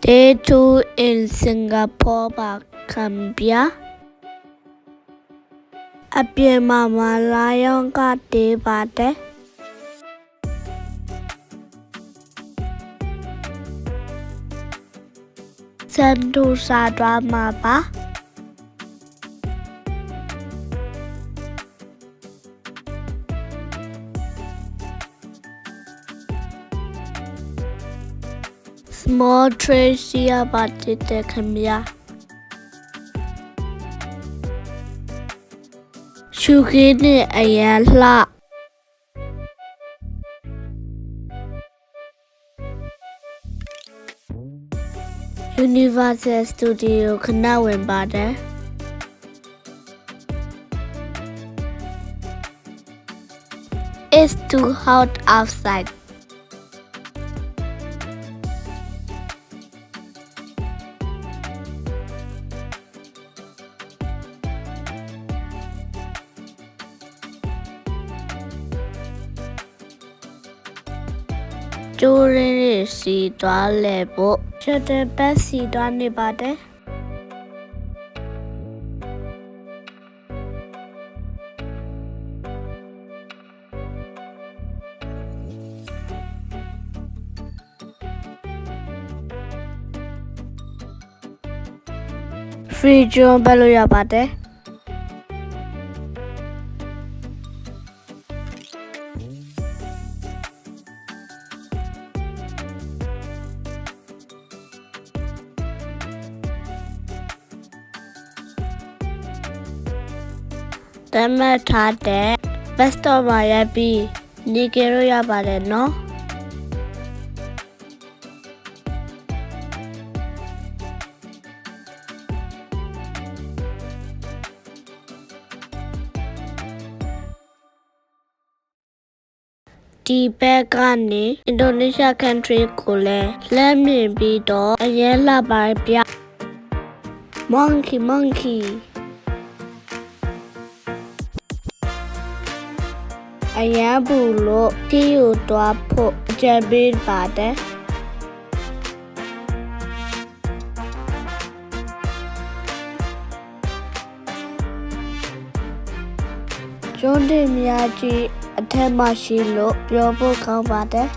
Day 2 in Singapore ba Cambia. အပြင်မှာမလာရောင်းကတေးပါတယ်စန်ဒူစာဒွားမှာပါ Small Tracy ပါတဲ့ခင်ဗျာရှုခင်းနဲ့အရန်လှ Universal Studio ခဏဝင်ပါတယ် It's too hot outside. During si dwa lebo, should best si dwa ni bade. Free John Bello ya bade. Dama thade best of my yabi nikero ya bade no di bag kane Indonesia country ko le lam min bi do ayan la ba pya monkeyအရန်ဘူးလို့တီးကိုတွားဖို့ကြံပေးပါတယ်ကျွန်းတင်များကြီးအထက်မှရှိလို့ပြောဖို့ကောင်းပါတယ်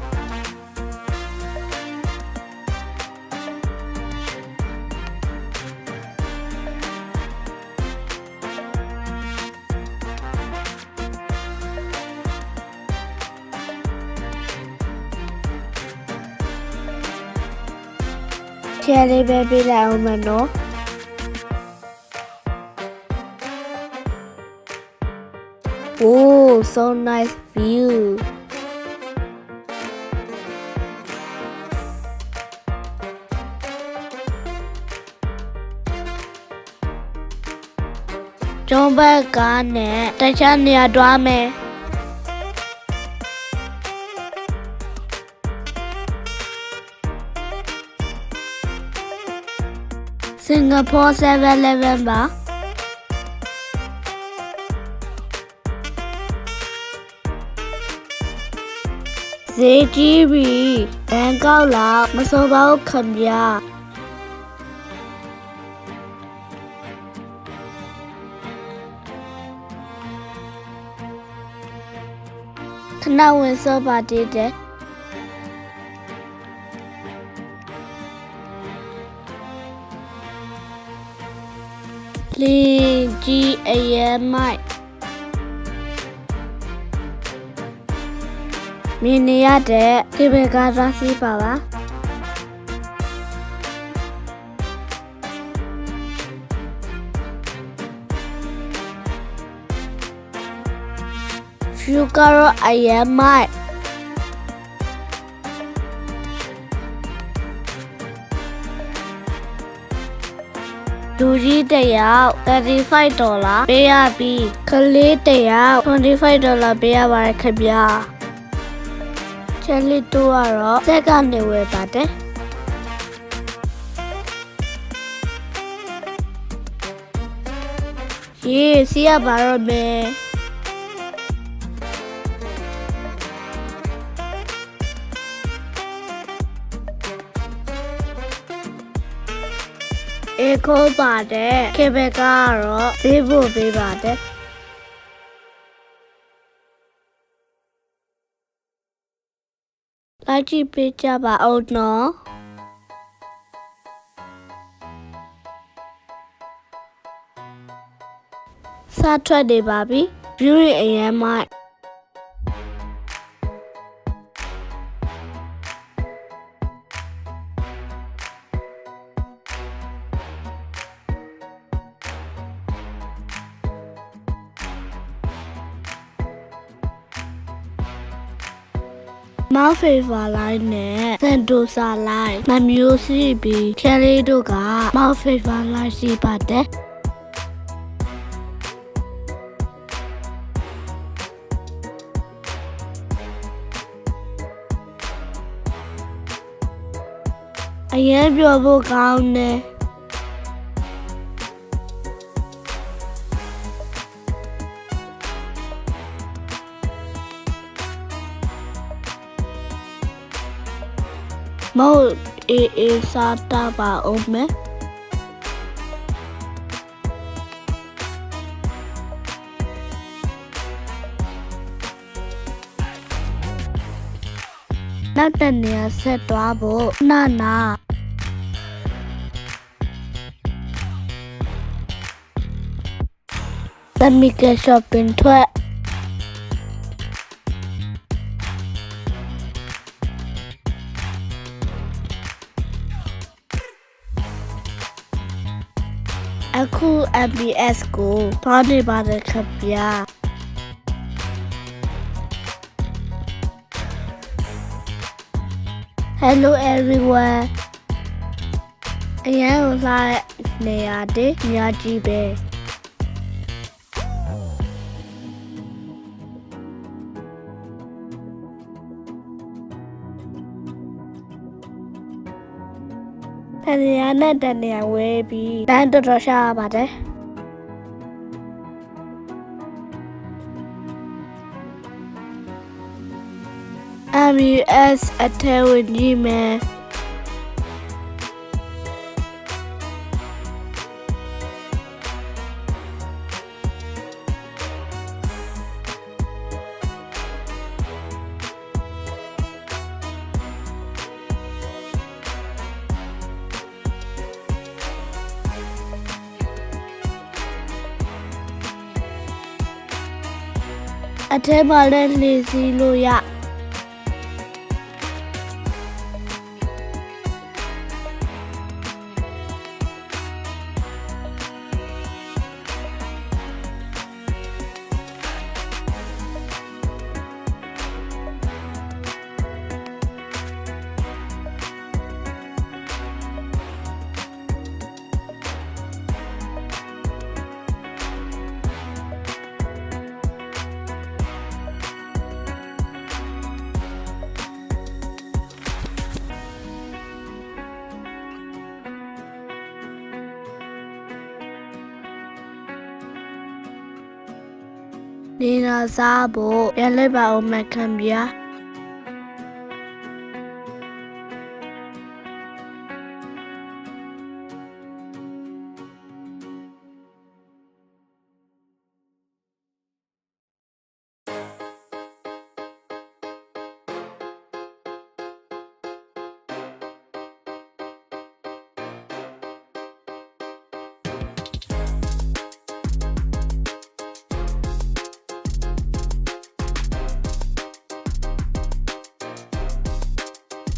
ချဲလေးပဲပြလိုက်အောင်မနော် Oh, so nice view. Jomba kane tachania dwame. Singapore 7-Eleven ba. ZGB ဘန်ကောက်လာမစောပါဘူးခင်ဗျာခဏဝင်စောပါသေးတယ်လင်းကြီးအရင်မိုက်မြင်နေရတဲ့ကေဘယ်ကားသားစီးပါပါဖြူကတော့အရင်မိုက်လူကြီးတယောက်$35ပေးရပြီးကလေးတယောက်$25ပေးရပါတယ်ခင်ဗျာချဲလီတူကတော့စက်ကနေဝယ်ပါတယ်ရေစီးရပါတော့မယ် Echo ပါတယ် Cable ကတော့ဈေးဖို့ပေးပါတယ်လိုက်ကြည့်ပေးကြပါဦးနော်စထွက်နေပါပြီ view ရဲ့အရင်မှမောက်ဖေဗာလိုင်းနဲ့စန်တိုဆာလိုင်းနှမျိုးစီပြီးချယ်ရီတို့ကမောက်ဖေဗာလိုင်းရှိပါတယ်အရင်ပြောဖို့ကောင်းတယ်မဟုတ်အေးစားတာပါအောင်မယ်နောက်တနေရာဆက်သွားဖို့နာသမီးက shopping ထွက်အခု MBS ကိုသွားနေပါတယ်ခင်ဗျာHello everyone အရင်ကလာနေရတယ်အများကြီးပဲတနေရာနဲ့တနေရာဝဲပြီးတန်းတော်ရှားပါတယ်MBS အထဲဝင်ကြီးမယ်အထဲမှာလည်းလှည့်စီလို့ရနေနာစားဖို့ရလိုက်ပါဦးမခင်ဗျာ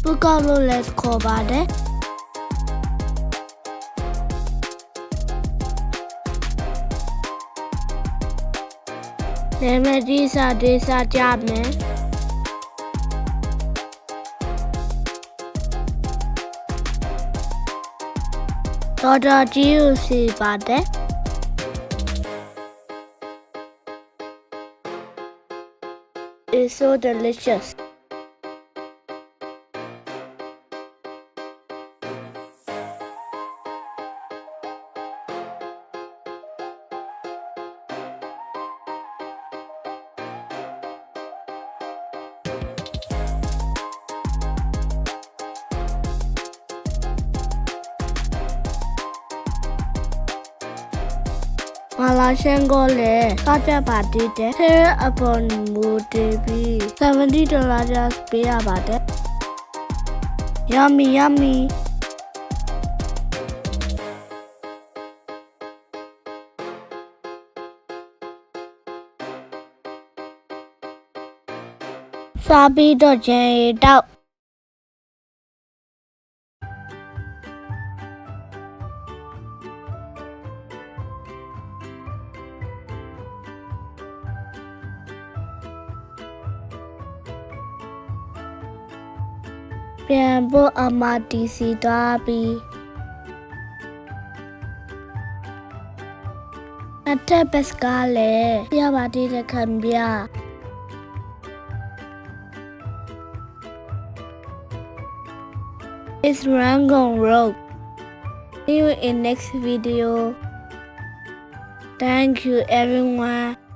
不告诉 let's call ပါတယ်နာမည်ကြီးစာဒေးစာကြမယ်တော်တော်ကြီးကိုစီပါတယ်It's so delicious ငါလာရှင်းကိုလေစားပြပါတည်တယ်ထဲအပေါ်မူတည်ပြီး$70ကျပေးရပါတယ် Yummy စားပြီးတော့ကျန်ရတော့ပြန်ဖို့အမတီစီသွားပြီးအထက်ဘက်ကားလည်းပြပါသေးတဲ့ခံပြ It's Rangoon Road. See you in next video. Thank you everyone.